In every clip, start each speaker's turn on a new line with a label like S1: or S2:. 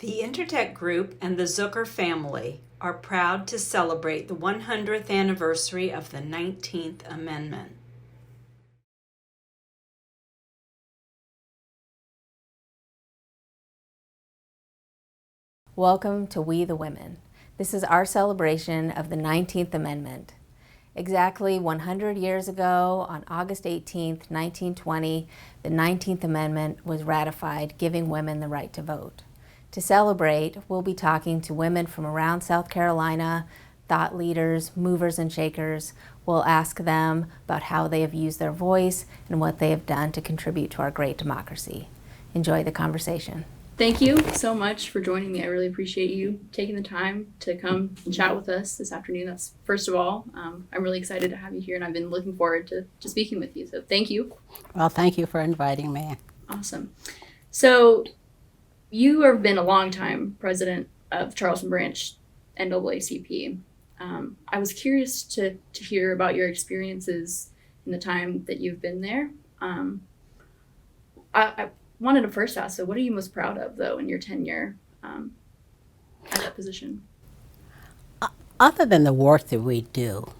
S1: The Intertech Group and the Zucker family are proud to celebrate the 100th anniversary of the 19th Amendment.
S2: Welcome to We the Women. This is our celebration of the 19th Amendment. Exactly 100 years ago, on August 18th, 1920, the 19th Amendment was ratified, giving women the right to vote. To celebrate, we'll be talking to women from around South Carolina, thought leaders, movers and shakers. We'll ask them about how they have used their voice and what they have done to contribute to our great democracy. Enjoy the conversation.
S3: Thank you so much for joining me. I really appreciate you taking the time to come and chat with us this afternoon. That's first of all, I'm really excited to have you here, and I've been looking forward to speaking with you. So thank you.
S4: Well, thank you for inviting me.
S3: Awesome. So you have been a long time president of Charleston Branch NAACP. I was curious to hear about your experiences in the time that you've been there. I wanted to first ask, so what are you most proud of, though, in your tenure at that position?
S4: Other than the work that we do,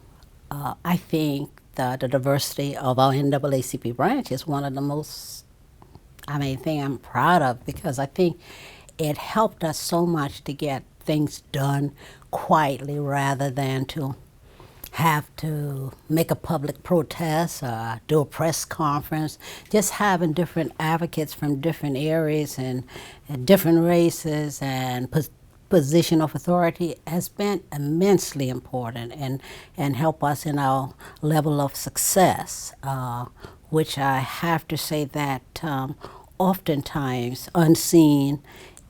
S4: I think the diversity of our NAACP branch is one of the most, thing I'm proud of, because I think it helped us so much to get things done quietly rather than to have to make a public protest or do a press conference. Just having different advocates from different areas and different races and position of authority has been immensely important and help us in our level of success, which I have to say that oftentimes unseen,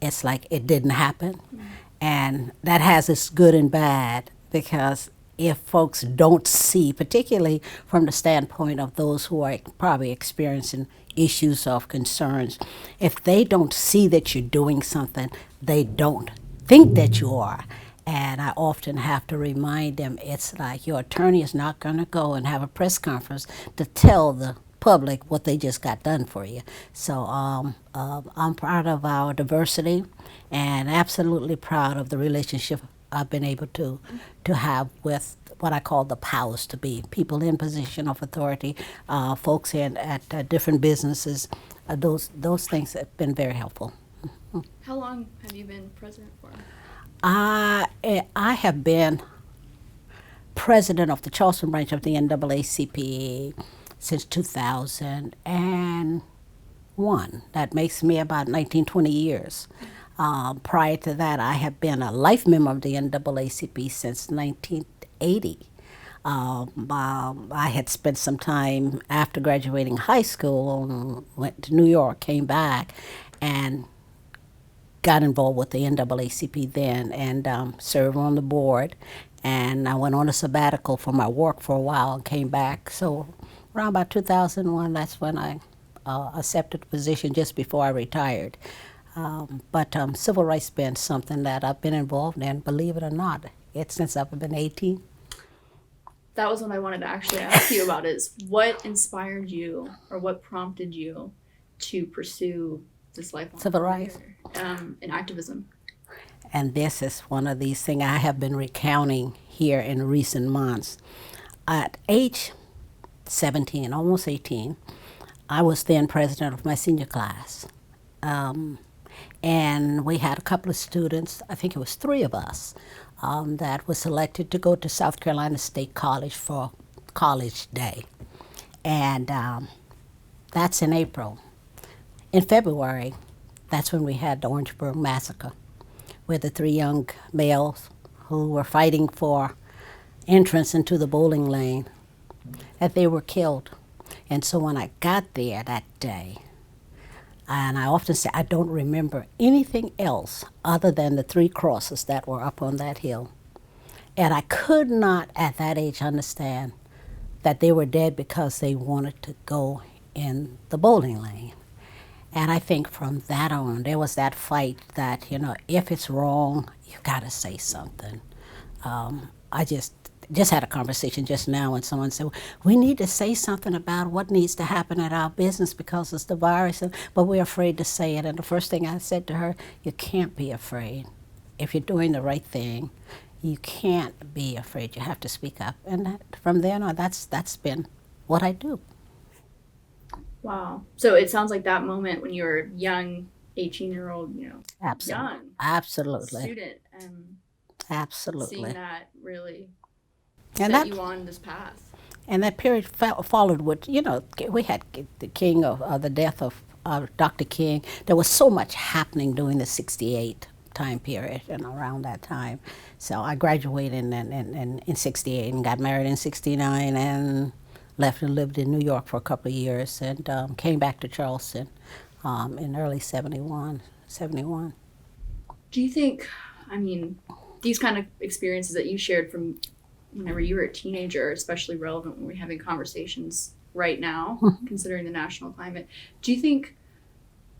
S4: it's like it didn't happen. Mm-hmm. And that has its good and bad, because if folks don't see, particularly from the standpoint of those who are probably experiencing issues of concerns, if they don't see that you're doing something, they don't think that you are. And I often have to remind them, it's like your attorney is not going to go and have a press conference to tell the public what they just got done for you. So I'm proud of our diversity and absolutely proud of the relationship I've been able to have with what I call the powers to be, people in position of authority, folks at different businesses. Those things have been very helpful.
S3: How long have you been president for?
S4: I have been president of the Charleston branch of the NAACP since 2001. That makes me about 19, 20 years. Prior to that, I have been a life member of the NAACP since 1980. I had spent some time after graduating high school, went to New York, came back, and got involved with the NAACP then, and served on the board. And I went on a sabbatical from my work for a while and came back. So around about 2001, that's when I accepted the position just before I retired. But civil rights has been something that I've been involved in, believe it or not, since I've been 18.
S3: That was what I wanted to actually ask you about, is what inspired you or what prompted you to pursue this lifelong
S4: civil rights
S3: and activism?
S4: And this is one of these things I have been recounting here in recent months. At age 17, almost 18, I was then president of my senior class. And we had a couple of students, I think it was 3 of us, that were selected to go to South Carolina State College for College Day. And that's in April. In February, that's when we had the Orangeburg Massacre, where the 3 young males who were fighting for entrance into the bowling lane, that they were killed. And so when I got there that day, and I often say I don't remember anything else other than the 3 crosses that were up on that hill. And I could not at that age understand that they were dead because they wanted to go in the bowling lane. And I think from that on, there was that fight that, if it's wrong, you got to say something. just had a conversation just now and someone said, we need to say something about what needs to happen at our business because it's the virus, but we're afraid to say it. And the first thing I said to her, you can't be afraid. If you're doing the right thing, you can't be afraid. You have to speak up. And from then on, that's been what I do.
S3: Wow. So it sounds like that moment when you were young, 18-year-old,
S4: Absolutely.
S3: young
S4: Absolutely.
S3: student, and
S4: Absolutely.
S3: seeing that really
S4: And
S3: set
S4: that,
S3: you on this path.
S4: and that period followed with, we had the King of the death of Dr. King. There was so much happening during the 68 time period and around that time. So I graduated in 68 and got married in 69 and left and lived in New York for a couple of years and came back to Charleston in early 71.
S3: Do you think, these kind of experiences that you shared from whenever you were a teenager are especially relevant when we're having conversations right now, considering the national climate? Do you think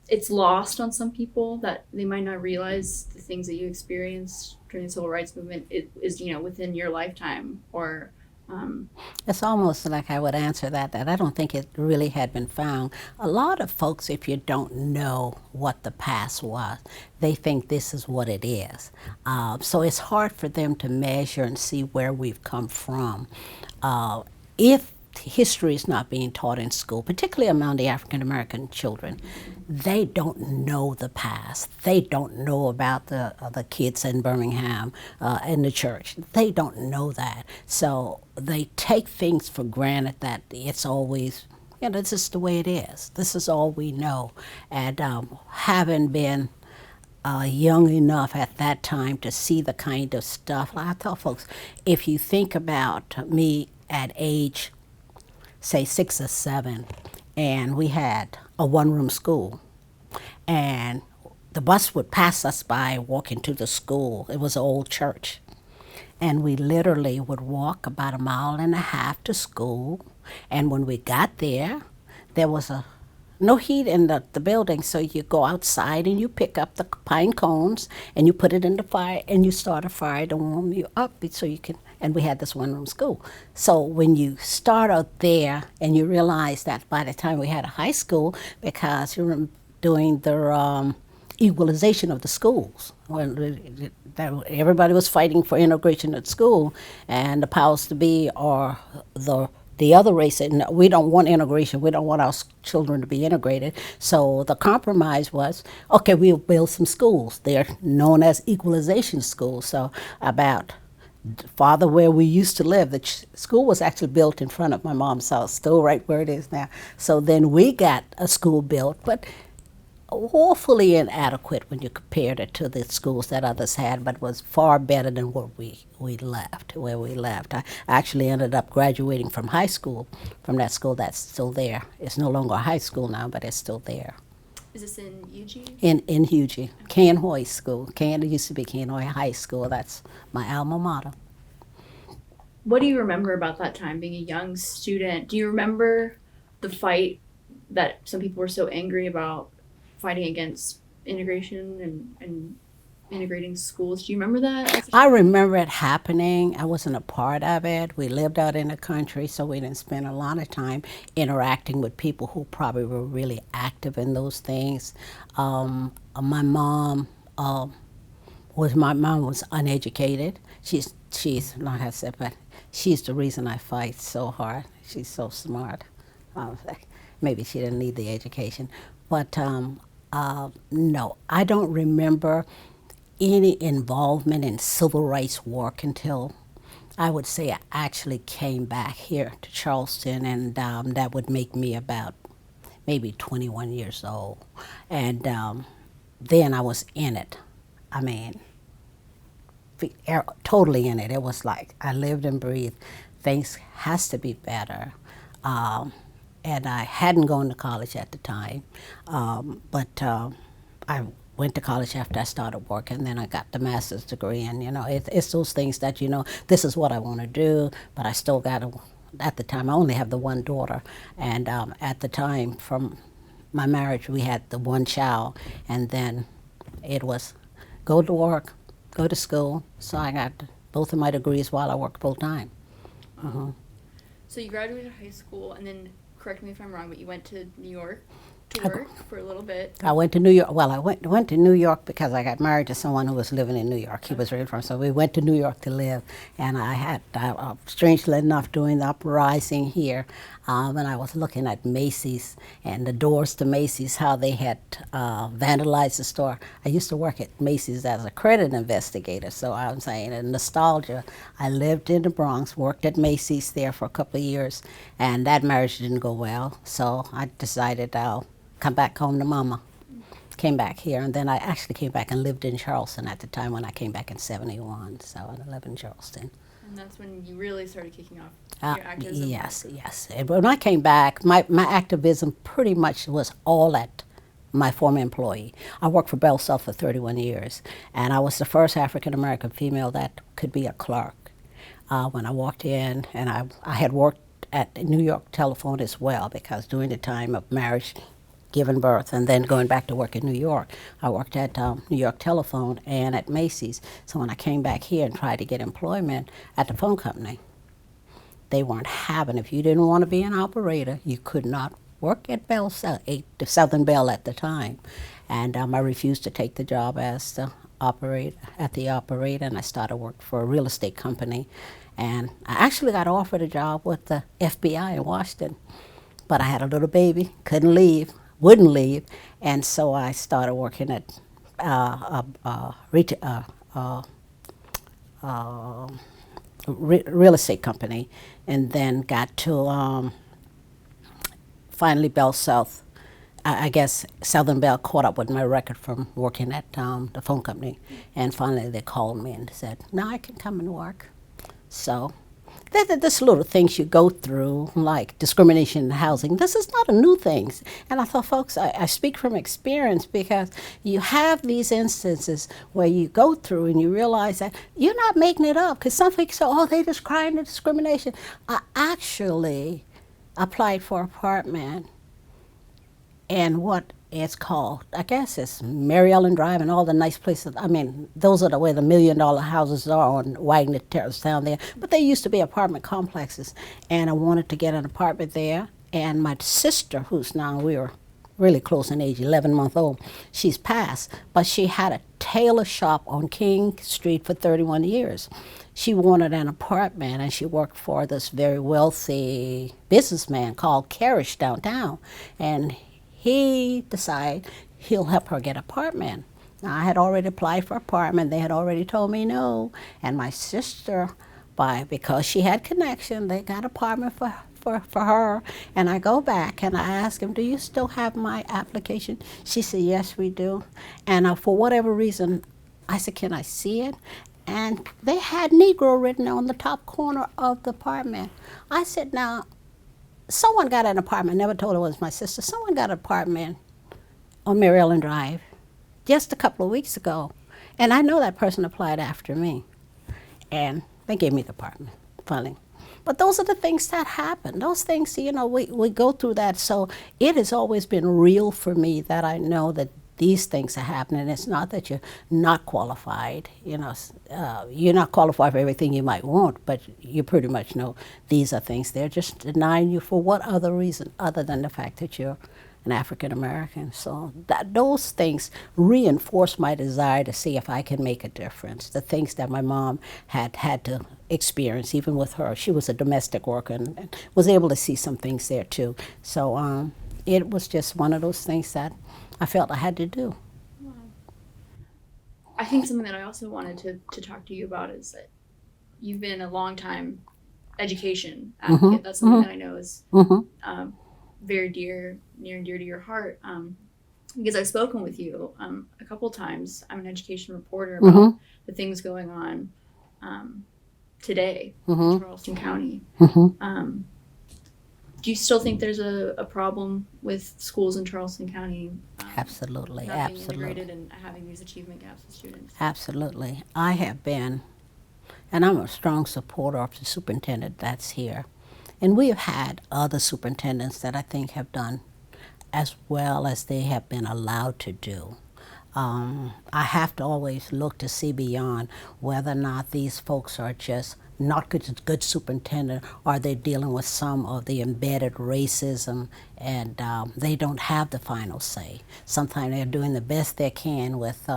S3: it's lost on some people that they might not realize the things that you experienced during the civil rights movement is within your lifetime? Or
S4: It's almost like I would answer that I don't think it really had been found. A lot of folks, if you don't know what the past was, they think this is what it is. So it's hard for them to measure and see where we've come from. If history is not being taught in school, particularly among the African American children, they don't know the past. They don't know about the kids in Birmingham in the church. They don't know that. So they take things for granted that it's always, this is the way it is. This is all we know. And having been young enough at that time to see the kind of stuff, I tell folks, if you think about me at age say 6 or 7, and we had a one-room school, and the bus would pass us by walking to the school. It was an old church, and we literally would walk about 1.5 miles to school, and when we got there, there was no heat in the building, so you go outside and you pick up the pine cones and you put it in the fire and you start a fire to warm you up so you can, and we had this one-room school. So when you start out there and you realize that by the time we had a high school, because you were doing the equalization of the schools, when everybody was fighting for integration at school, and the powers to be are the other race said, no, we don't want integration. We don't want our children to be integrated. So the compromise was, okay, we'll build some schools. They're known as equalization schools. So about farther where we used to live, the school was actually built in front of my mom's house, still right where it is now. So then we got a school built, but woefully inadequate when you compared it to the schools that others had, but was far better than what we left. I actually ended up graduating from high school, from that school that's still there. It's no longer a high school now, but it's still there.
S3: is this in Eugene?
S4: In Hugie, Can Hoy School. It used to be Can Hoy High School. That's my alma mater.
S3: What do you remember about that time, being a young student? Do you remember the fight that some people were so angry about, fighting against integration and integrating schools? Do you remember that?
S4: I remember it happening. I wasn't a part of it. We lived out in the country, so we didn't spend a lot of time interacting with people who probably were really active in those things. My mom was uneducated. She's not I said, but she's the reason I fight so hard. She's so smart. Maybe she didn't need the education, but no, I don't remember any involvement in civil rights work until I would say I actually came back here to Charleston, and that would make me about maybe 21 years old. And then I was in it. I mean, totally in it. It was like I lived and breathed. Things has to be better. And I hadn't gone to college at the time, but I went to college after I started working, and then I got the master's degree, and it's those things that this is what I want to do, but I still got to, at the time I only have the one daughter, and at the time from my marriage we had the one child, and then it was go to work, go to school, so I got both of my degrees while I worked full time.
S3: So you graduated high school, and then, correct me if I'm wrong, but you went to New York to work for a little bit.
S4: I went to New York. Well, I went to New York because I got married to someone who was living in New York. He was right from, so we went to New York to live. And I had, strangely enough, during the uprising here, when I was looking at Macy's and the doors to Macy's, how they had vandalized the store. I used to work at Macy's as a credit investigator, so I'm saying in nostalgia. I lived in the Bronx, worked at Macy's there for a couple of years, and that marriage didn't go well. So I decided I'll come back home to Mama. Came back here, and then I actually came back and lived in Charleston at the time when I came back in '71. So I lived in Charleston.
S3: And that's when you really started kicking off your activism.
S4: Yes. And when I came back, my activism pretty much was all at my former employee. I worked for Bell South for 31 years, and I was the first African-American female that could be a clerk. When I walked in, and I had worked at New York Telephone as well, because during the time of marriage, giving birth, and then going back to work in New York. I worked at New York Telephone and at Macy's. So when I came back here and tried to get employment at the phone company, they weren't having. If you didn't want to be an operator, you could not work at Bell, the Southern Bell at the time. And I refused to take the job as the operator, and I started work for a real estate company. And I actually got offered a job with the FBI in Washington, but I had a little baby, wouldn't leave, and so I started working at real estate company, and then got to finally Bell South. I guess Southern Bell caught up with my record from working at the phone company, and finally they called me and said, "Now I can come and work." So this little things you go through, like discrimination in housing, this is not a new thing. And I thought, folks, I speak from experience, because you have these instances where you go through and you realize that you're not making it up. Because some folks say, oh, they just crying the discrimination. I actually applied for an apartment in what it's called, I guess it's Mary Ellen Drive and all the nice places. I mean, those are the way the $1 million houses are on Wagner Terrace down there. But they used to be apartment complexes. And I wanted to get an apartment there. And my sister, who's now, we were really close in age, 11-month old, she's passed. But she had a tailor shop on King Street for 31 years. She wanted an apartment, and she worked for this very wealthy businessman called Carish downtown. And he decided he'll help her get an apartment. Now, I had already applied for an apartment. They had already told me no. And my sister, because she had connection, they got an apartment for her. And I go back and I ask him, do you still have my application? She said, yes, we do. And for whatever reason, I said, can I see it? And they had Negro written on the top corner of the apartment. I said, now, someone got an apartment, never told her it was my sister. Someone got an apartment on Mary Ellen Drive just a couple of weeks ago. And I know that person applied after me. And they gave me the apartment, finally. But those are the things that happen. Those things, we go through that. So it has always been real for me that I know that these things are happening. It's not that you're not qualified. You're not qualified for everything you might want, but you pretty much know these are things. They're just denying you for what other reason other than the fact that you're an African American. So those things reinforce my desire to see if I can make a difference. The things that my mom had to experience, even with her. She was a domestic worker and was able to see some things there too. So it was just one of those things that I felt I had to do.
S3: Wow. I think something that I also wanted to talk to you about is that you've been a long time education advocate.
S4: Mm-hmm.
S3: That's something that I know is
S4: Mm-hmm.
S3: Very near and dear to your heart. Because I've spoken with you a couple times. I'm an education reporter about
S4: Mm-hmm.
S3: the things going on today
S4: Mm-hmm.
S3: in Charleston County.
S4: Mm-hmm.
S3: Do you still think there's a problem with schools in Charleston County
S4: Absolutely,
S3: not being
S4: absolutely.
S3: integrated and having these achievement gaps with students?
S4: Absolutely. I have been, and I'm a strong supporter of the superintendent that's here. And we have had other superintendents that I think have done as well as they have been allowed to do. I have to always look to see beyond whether or not these folks are just not good superintendent, or they're dealing with some of the embedded racism, and they don't have the final say. Sometimes they're doing the best they can with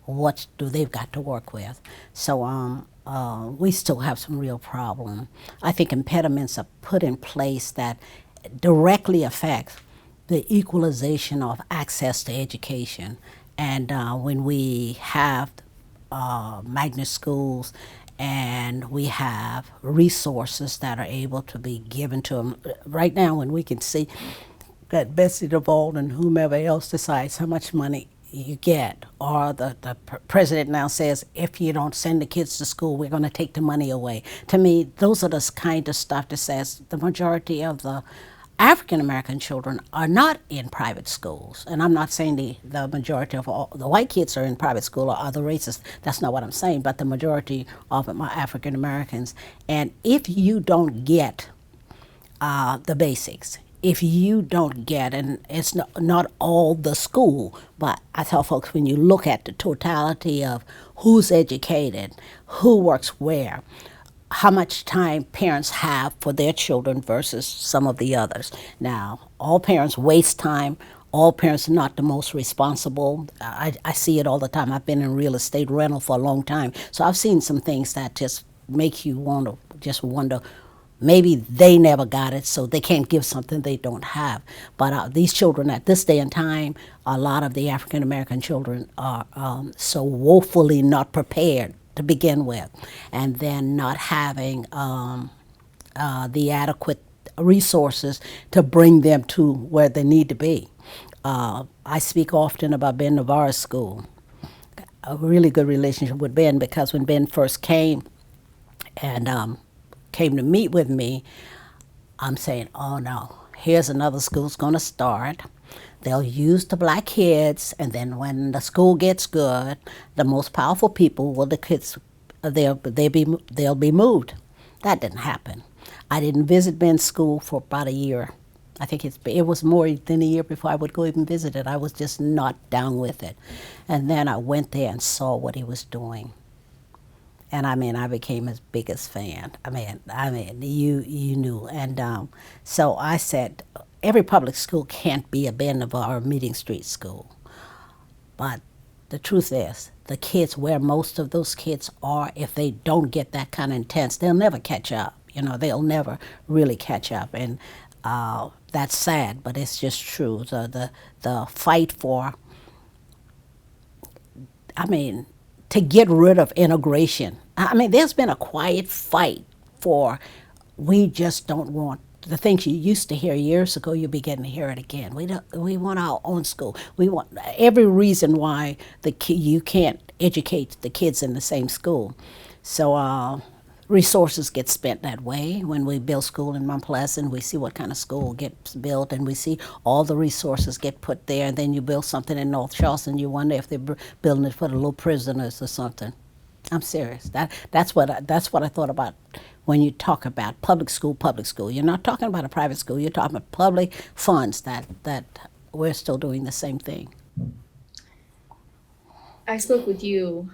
S4: what do they've got to work with. So we still have some real problem. I think impediments are put in place that directly affect the equalization of access to education. And when we have magnet schools and we have resources that are able to be given to them, right now when we can see that Betsy DeVault and whomever else decides how much money you get, or the president now says, if you don't send the kids to school, we're going to take the money away. To me, those are the kind of stuff that says the majority of the African American children are not in private schools. And I'm not saying the majority of all the white kids are in private school or other races. That's not what I'm saying, but the majority of them are African Americans. And if you don't get the basics, if you don't get, and it's not all the school, but I tell folks, when you look at the totality of who's educated, who works where, how much time parents have for their children versus some of the others. Now, all parents waste time. All parents are not the most responsible. I see it all the time. I've been in real estate rental for a long time, so I've seen some things that just make you want to just wonder, maybe they never got it, so they can't give something they don't have. But these children at this day and time, a lot of the African American children are so woefully not prepared to begin with, and then not having the adequate resources to bring them to where they need to be. I speak often about Ben Navarro's school. A really good relationship with Ben, because when Ben first came and came to meet with me, I'm saying, oh no, here's another school's going to start. They'll use the black kids, and then when the school gets good, the most powerful people, well, the kids, they'll be moved. That didn't happen. I didn't visit Ben's school for about a year. I think it was more than a year before I would go even visit it. I was just not down with it. And then I went there and saw what he was doing. And I became his biggest fan. You knew. And so I said, every public school can't be a Ben Navarro Meeting Street school. But the truth is, the kids, where most of those kids are, if they don't get that kind of intense, they'll never catch up. They'll never really catch up. And that's sad, but it's just true. The fight for, to get rid of integration. There's been a quiet fight for, we just don't want the things you used to hear years ago, you'll be getting to hear it again. We want our own school. We want every reason why you can't educate the kids in the same school. So resources get spent that way. When we build school in Mount Pleasant, we see what kind of school gets built, and we see all the resources get put there, and then you build something in North Charleston, you wonder if they're building it for the little prisoners or something. I'm serious. That's what I thought about when you talk about public school. You're not talking about a private school. You're talking about public funds that we're still doing the same thing.
S3: I spoke with you,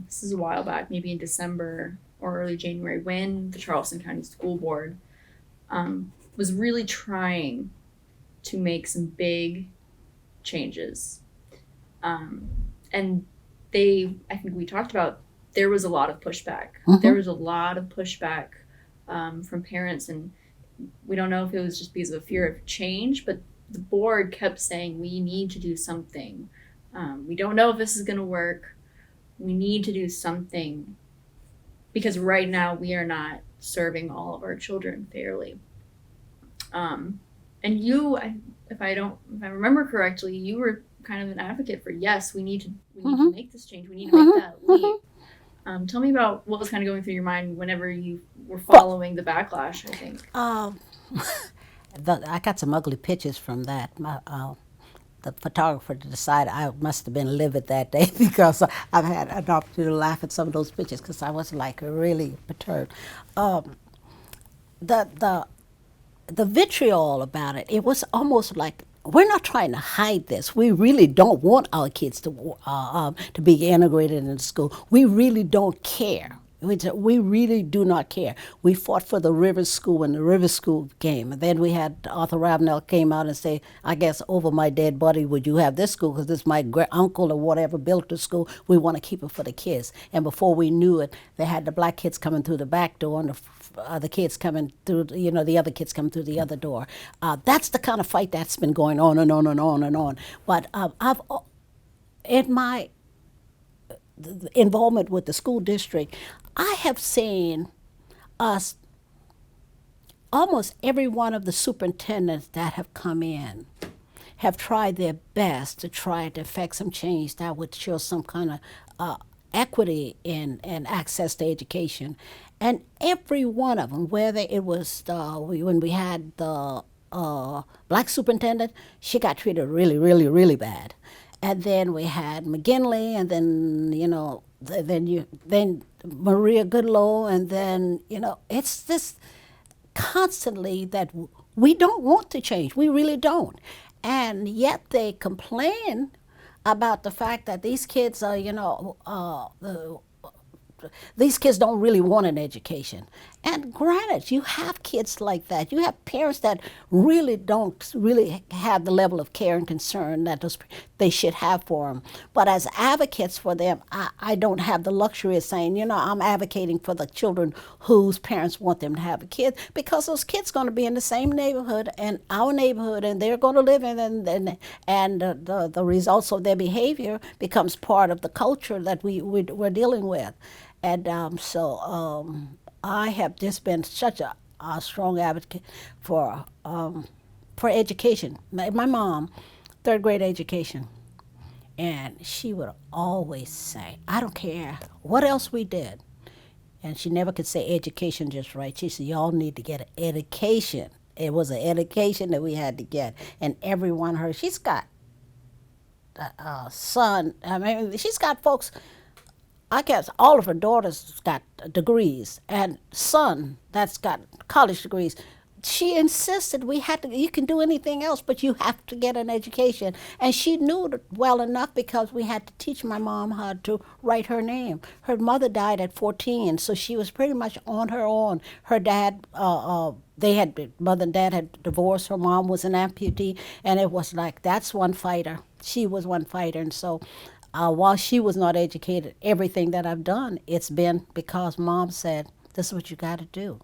S3: this is a while back, maybe in December or early January, when the Charleston County School Board was really trying to make some big changes. And I think we talked about, there was a lot of pushback.
S4: Mm-hmm.
S3: There was a lot of pushback from parents, and we don't know if it was just because of a fear of change, but the board kept saying, we need to do something. We don't know if this is going to work. We need to do something, because right now we are not serving all of our children fairly. And you, if I remember correctly, you were kind of an advocate for, yes, we need to make this change. We need to make that leap. Tell me about what was kind of going through your mind whenever you were following the backlash, I think.
S4: I got some ugly pictures from that. The photographer decided I must have been livid that day, because I've had an opportunity to laugh at some of those pictures, because I was really perturbed. The vitriol about it, it was almost like we're not trying to hide this. We really don't want our kids to be integrated into school. We really don't care. We really do not care. We fought for the Rivers School when the Rivers School came. And then we had Arthur Ravenel came out and say, I guess over my dead body, would you have this school? Because this my uncle or whatever built the school. We want to keep it for the kids. And before we knew it, they had the black kids coming through the back door and the kids coming through, the other kids coming through the other door. That's the kind of fight that's been going on and on and on and on. But in my involvement with the school district, I have seen us, almost every one of the superintendents that have come in have tried their best to try to effect some change that would show some kind of equity in access to education. And every one of them, whether it was when we had the black superintendent, she got treated really, really, really bad. And then we had McGinley, and then then Maria Goodlow, and then it's just constantly that we don't want to change. We really don't, and yet they complain about the fact that these kids are these kids don't really want an education. And granted, you have kids like that. You have parents that really don't really have the level of care and concern that they should have for them. But as advocates for them, I don't have the luxury of saying, I'm advocating for the children whose parents want them to have a kid, because those kids are going to be in the same neighborhood and our neighborhood, and they're going to live in, and the results of their behavior becomes part of the culture that we're dealing with. And so I have just been such a strong advocate for education. My mom, third grade education, and she would always say, I don't care what else we did. And she never could say education just right. She said, y'all need to get an education. It was an education that we had to get. And everyone heard, she's got a son, she's got folks, I guess all of her daughters got degrees, and son that's got college degrees. She insisted you can do anything else, but you have to get an education. And she knew it well enough because we had to teach my mom how to write her name. Her mother died at 14, so she was pretty much on her own. Her dad, mother and dad had divorced. Her mom was an amputee, and it was like, that's one fighter. She was one fighter, and so while she was not educated, everything that I've done, it's been because Mom said, this is what you got to do.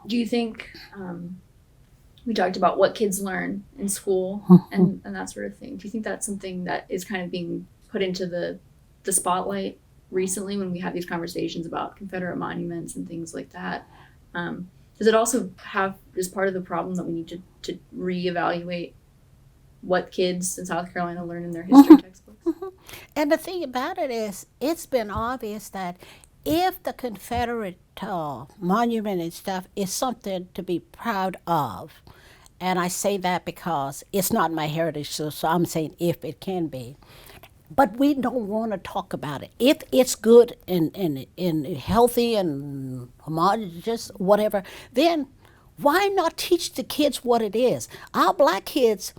S3: Do you think, we talked about what kids learn in school and that sort of thing. Do you think that's something that is kind of being put into the spotlight recently when we have these conversations about Confederate monuments and things like that? Does it also is part of the problem that we need to reevaluate what kids in South Carolina learn in their history textbooks?
S4: And the thing about it is, it's been obvious that if the Confederate monument and stuff is something to be proud of, and I say that because it's not my heritage, so I'm saying if it can be, but we don't want to talk about it. If it's good and healthy and homogeneous, whatever, then why not teach the kids what it is? Our black kids,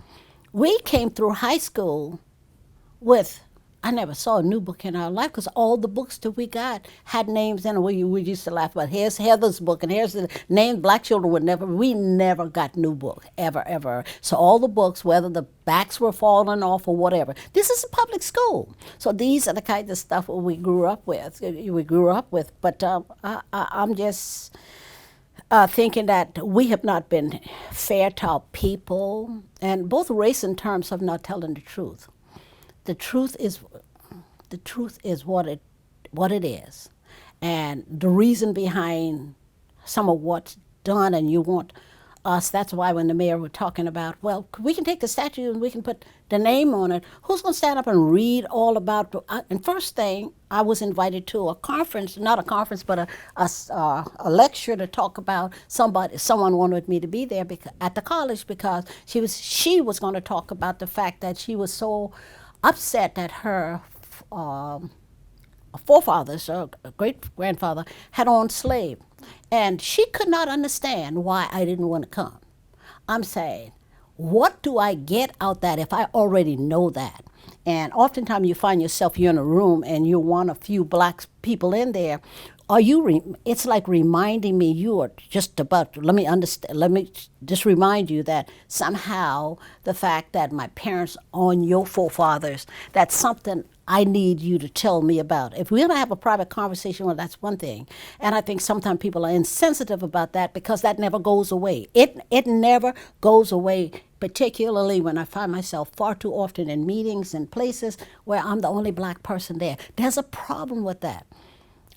S4: we came through high school with, I never saw a new book in our life because all the books that we got had names in it. We used to laugh about, here's Heather's book and here's the name. Black children we never got new book, ever. So all the books, whether the backs were falling off or whatever, this is a public school. So these are the kinds of stuff we grew up with. But I'm just thinking that we have not been fair to our people, and both race and terms of not telling the truth. The truth is what it is, and the reason behind some of what's done. And you want us. That's why when the mayor was talking about, well, we can take the statue and we can put the name on it. Who's going to stand up and read all about? And first thing, I was invited to a conference, not a conference, but a lecture to talk about someone wanted me to be there at the college because she was going to talk about the fact that she was so upset that her forefathers, or great-grandfather, had owned slaves. And she could not understand why I didn't want to come. I'm saying, what do I get out that if I already know that? And oftentimes you find yourself, you're in a room and you're one of few black people in there. Are you? It's like reminding me you are just about. Let me understand. Let me just remind you that somehow the fact that my parents on your forefathers, that's something I need you to tell me about. If we're gonna have a private conversation, well, that's one thing. And I think sometimes people are insensitive about that because that never goes away. It never goes away. Particularly when I find myself far too often in meetings and places where I'm the only black person there. There's a problem with that.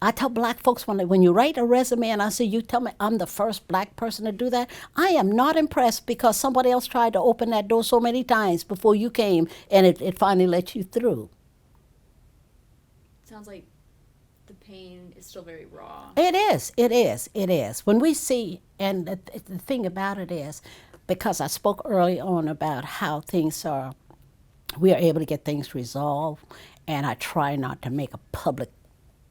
S4: I tell black folks when you write a resume and I say, you tell me I'm the first black person to do that, I am not impressed because somebody else tried to open that door so many times before you came and it finally let you through.
S3: Sounds like the pain is still very raw.
S4: It is. When we see, and the thing about it is, because I spoke early on about how things are, we are able to get things resolved, and I try not to make a public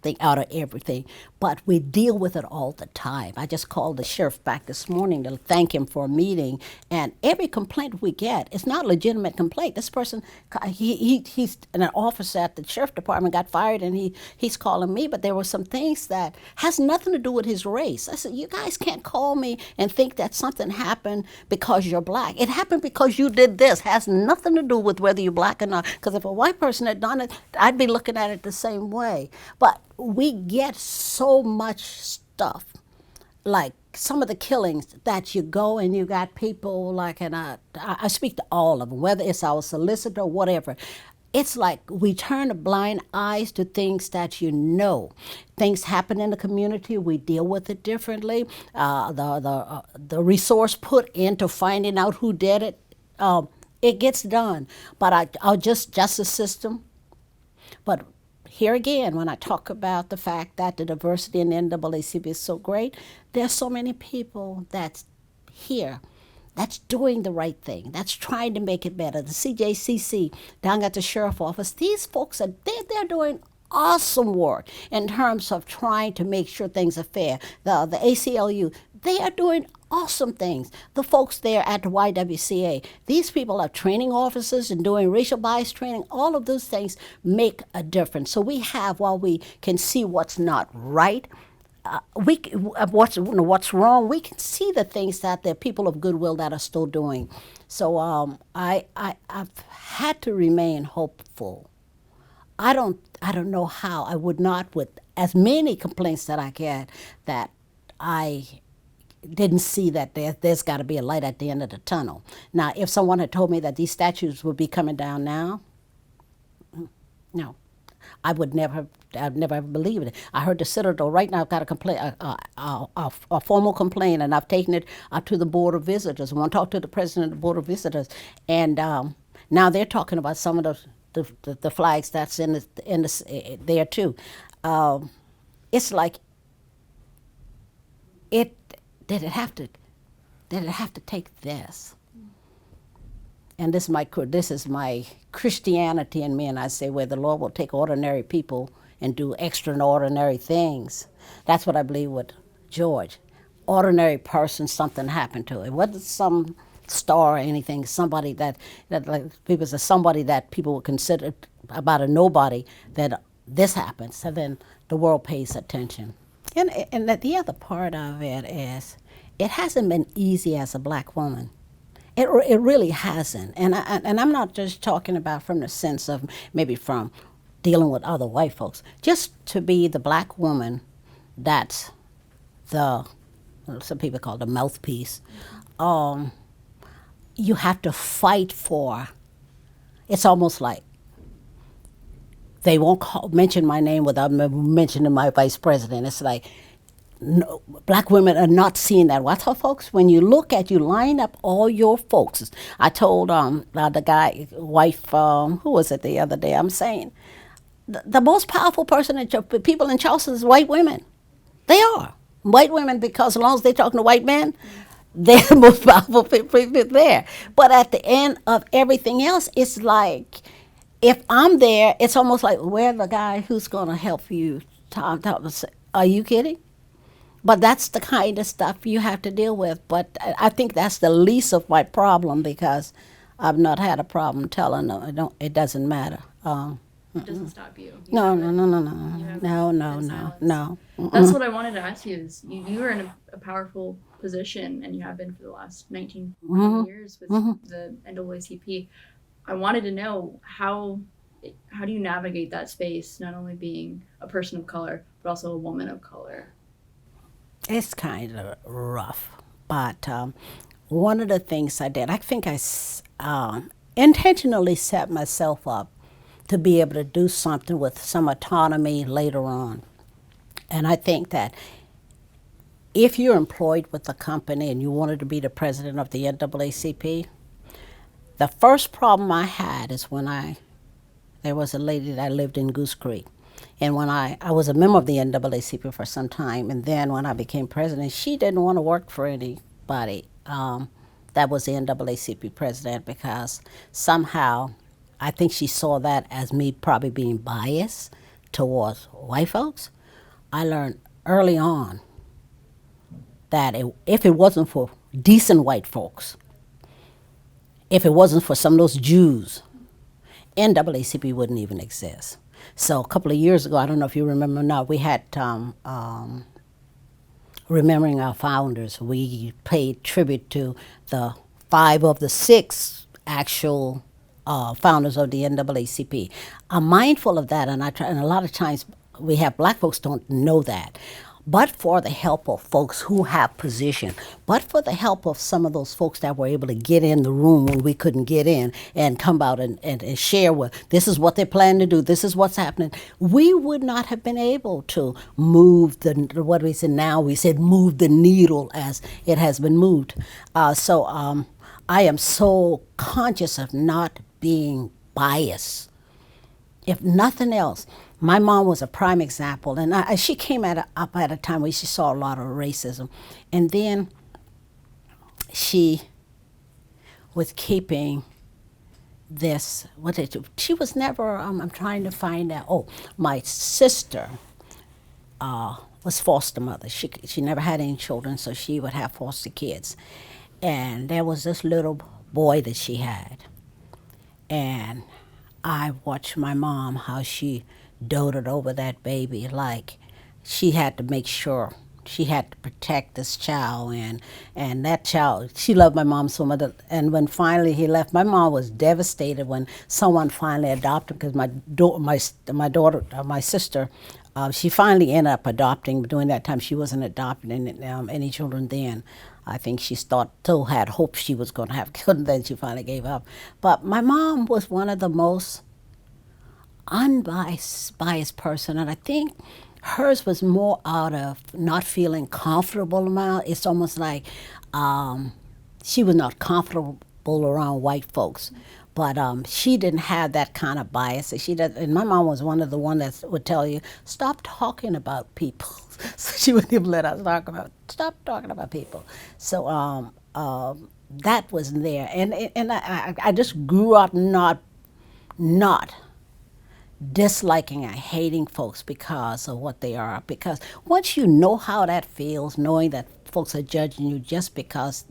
S4: thing out of everything, but we deal with it all the time. I just called the sheriff back this morning to thank him for a meeting, and every complaint we get is not a legitimate complaint. This person, he's an officer at the sheriff department, got fired, and he's calling me, but there were some things that has nothing to do with his race. I said, you guys can't call me and think that something happened because you're black. It happened because you did this. Has nothing to do with whether you're black or not, because if a white person had done it, I'd be looking at it the same way. But we get so much stuff, like some of the killings that you go and you got people like, and I speak to all of them, whether it's our solicitor or whatever. It's like we turn a blind eyes to things that you know. Things happen in the community, we deal with it differently. The resource put into finding out who did it, it gets done. But our justice system, but here again, when I talk about the fact that the diversity in the NAACP is so great, there's so many people that's here, that's doing the right thing, that's trying to make it better. The CJCC down at the sheriff's office, these folks they're doing awesome work in terms of trying to make sure things are fair. The ACLU, they are doing awesome things. The folks there at the YWCA, these people are training officers and doing racial bias training. All of those things make a difference. So we have, while we can see what's not right, what's wrong, we can see the things that the people of goodwill that are still doing. So I've had to remain hopeful. I don't know how I would not, with as many complaints that I get, that I didn't see that there's got to be a light at the end of the tunnel. Now, if someone had told me that these statues would be coming down now, no, I'd never have believed it. I heard the Citadel right now got a complaint, a formal complaint, and I've taken it up to the Board of Visitors. I want to talk to the president of the Board of Visitors, and now they're talking about some of the flags that's in there too. It's like did it have to take this? And this is my Christianity in me, and I say where the Lord will take ordinary people and do extraordinary things. That's what I believe with George. Ordinary person, something happened to it. It wasn't some star or anything, somebody that like people say, somebody that people would consider about a nobody, that this happens, so then the world pays attention. And the other part of it is, it hasn't been easy as a black woman. It really hasn't. And I'm not just talking about from the sense of maybe from dealing with other white folks. Just to be the black woman that's some people call it the mouthpiece. You have to fight for. It's almost like they won't mention my name without mentioning my vice president. It's like, no, black women are not seeing that. Well, I tell folks, when you line up all your folks. I told the guy, wife, who was it the other day? I'm saying, the most powerful people in Charleston is white women. They are white women, because as long as they're talking to white men, they're the most powerful people there. But at the end of everything else, it's like, if I'm there, it's almost like, where's the guy who's going to help you? Are you kidding? But that's the kind of stuff you have to deal with. But I think that's the least of my problem because I've not had a problem telling them it doesn't matter.
S3: It doesn't stop you.
S4: No,
S3: You
S4: no, no, no,
S3: you have
S4: no, no,
S3: been
S4: no,
S3: silenced.
S4: no.
S3: That's what I wanted to ask you is you are in a powerful position and you have been for the last 19 years with the NAACP. I wanted to know how do you navigate that space, not only being a person of color, but also a woman of color?
S4: It's kind of rough, but one of the things I did, I think intentionally set myself up to be able to do something with some autonomy later on. And I think that if you're employed with a company and you wanted to be the president of the NAACP, the first problem I had is when there was a lady that lived in Goose Creek. And when I was a member of the NAACP for some time, and then when I became president, she didn't want to work for anybody that was the NAACP president because somehow I think she saw that as me probably being biased towards white folks. I learned early on that if it wasn't for decent white folks, if it wasn't for some of those Jews, NAACP wouldn't even exist. So a couple of years ago, I don't know if you remember now, we had Remembering Our Founders. We paid tribute to the 5 of the 6 actual founders of the NAACP. I'm mindful of that, and a lot of times we have black folks don't know that. But for the help of folks who have position, but for the help of some of those folks that were able to get in the room when we couldn't get in and come out and share with, this is what they plan to do, this is what's happening, we would not have been able to move what we said now, we said move the needle as it has been moved. So I am so conscious of not being biased. If nothing else, my mom was a prime example, and she came up at a time where she saw a lot of racism. And then she was keeping this, she was never, I'm trying to find out, my sister was foster mother. She never had any children, so she would have foster kids. And there was this little boy that she had. And I watched my mom, how she doted over that baby, like she had to make sure she had to protect this child, and that child, she loved my mom so much. And when finally he left, my mom was devastated when someone finally adopted him, because my sister, she finally ended up adopting, but during that time she wasn't adopting any children then. I think she still had hope she was going to have children, then she finally gave up. But my mom was one of the most unbiased person, and I think hers was more out of not feeling comfortable around. It's almost like she was not comfortable around white folks, but she didn't have that kind of bias. And my mom was one of the ones that would tell you, stop talking about people. So she wouldn't even let us stop talking about people. So that was there, and I just grew up not disliking and hating folks because of what they are. Because once you know how that feels, knowing that folks are judging you just because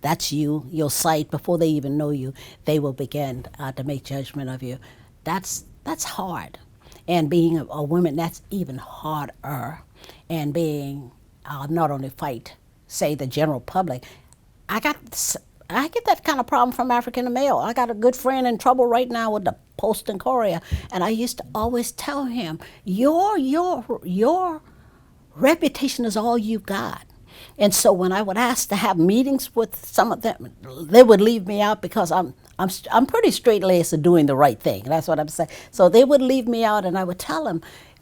S4: that's your sight, before they even know you, they will begin to make judgment of you. That's hard. And being a woman, that's even harder. And being not only fight, say, the general public, I get that kind of problem from African male. I got a good friend in trouble right now with the Post and Courier, and I used to always tell him, your reputation is all you got. And so when I would ask to have meetings with some of them, they would leave me out because I'm pretty straight-laced and doing the right thing. That's what I'm saying. So they would leave me out, and I would tell them,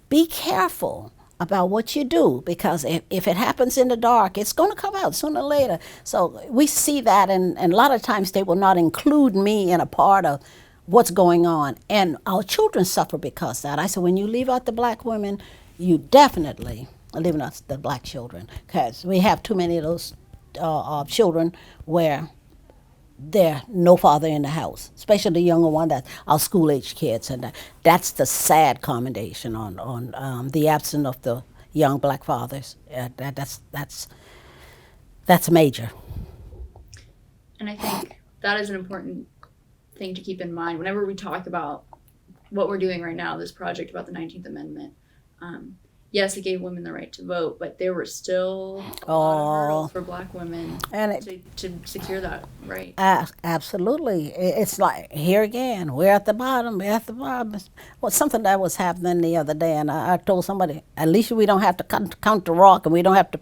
S4: be careful about what you do, because if it happens in the dark, it's going to come out sooner or later. So we see that, and a lot of times they will not include me in a part of what's going on. And our children suffer because of that. I said, when you leave out the black women, you definitely are leaving out the black children, because we have too many of those children where there's no father in the house, especially the younger one, that's our school-age kids. And that's the sad commendation on the absence of the young black fathers. That's major.
S3: And I think that is an important thing to keep in mind whenever we talk about what we're doing right now, this project about the 19th Amendment. Yes, it gave women the right to vote, but there were still a lot of hurdles for black women
S4: And it,
S3: to secure that right.
S4: Absolutely. It's like, here again, we're at the bottom, we're at the bottom. Well, something that was happening the other day, and I told somebody, at least we don't have to count the rock, and we don't have to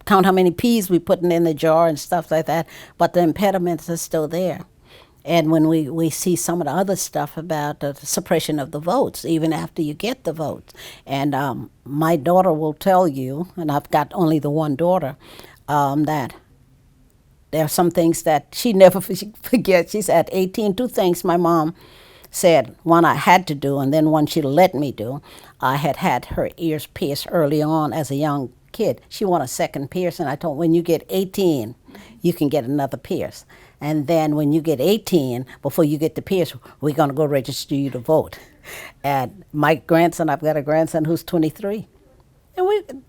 S4: count how many peas we putting in the jar and stuff like that, but the impediments are still there. And when we see some of the other stuff about the suppression of the votes, even after you get the votes. And my daughter will tell you, and I've got only the one daughter, that there are some things that she never forgets. She's at 18, two things my mom said. One I had to do, and then one she let me do. I had her ears pierced early on as a young kid. She wanted a second piercing. I told her, when you get 18, you can get another pierce. And then when you get 18, before you get the pierce, we're going to go register you to vote. And my grandson, I've got a grandson who's 23. And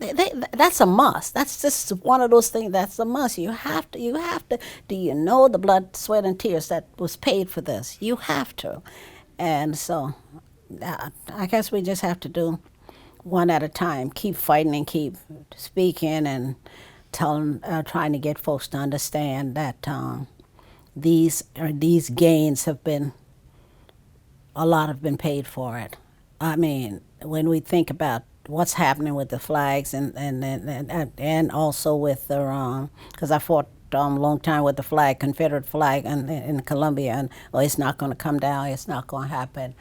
S4: that's a must. That's just one of those things that's a must. You have to. Do you know the blood, sweat, and tears that was paid for this? You have to. And so I guess we just have to do one at a time. Keep fighting and keep speaking and trying to get folks to understand that these gains have been, a lot have been paid for it. I mean, when we think about what's happening with the flags and also with the because I fought a long time with the flag, Confederate flag, in Columbia, and it's not going to come down, it's not going to happen,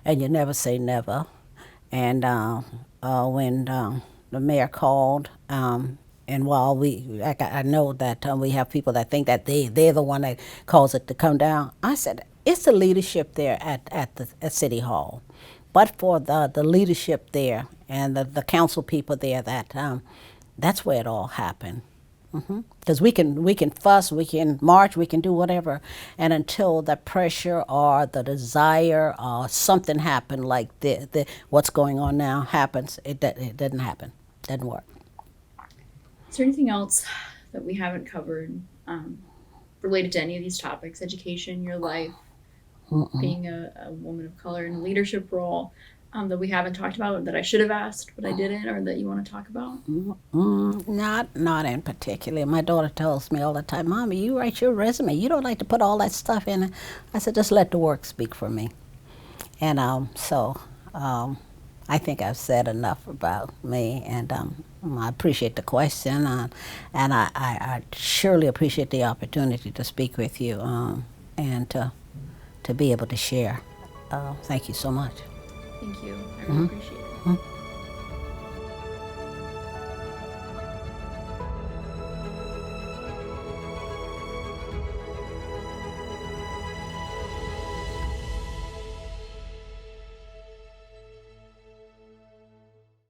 S4: and you never say never. And when the mayor called. And while I know that we have people that think that they're the one that caused it to come down, I said, it's the leadership there at City Hall. But for the leadership there and the council people there, that's where it all happened. Because we can fuss, we can march, we can do whatever, and until the pressure or the desire or something happen like what's going on now happens, it doesn't happen, doesn't work.
S3: Is there anything else that we haven't covered related to any of these topics? Education, your life, being a woman of color in a leadership role, that we haven't talked about, that I should have asked but I didn't, or that you want to talk about?
S4: Not in particular. My daughter tells me all the time, Mommy, you write your resume. You don't like to put all that stuff in it. I said, just let the work speak for me. And I think I've said enough about me, and I appreciate the question, and I surely appreciate the opportunity to speak with you and to be able to share. Thank you so much.
S3: Thank you. I really appreciate it.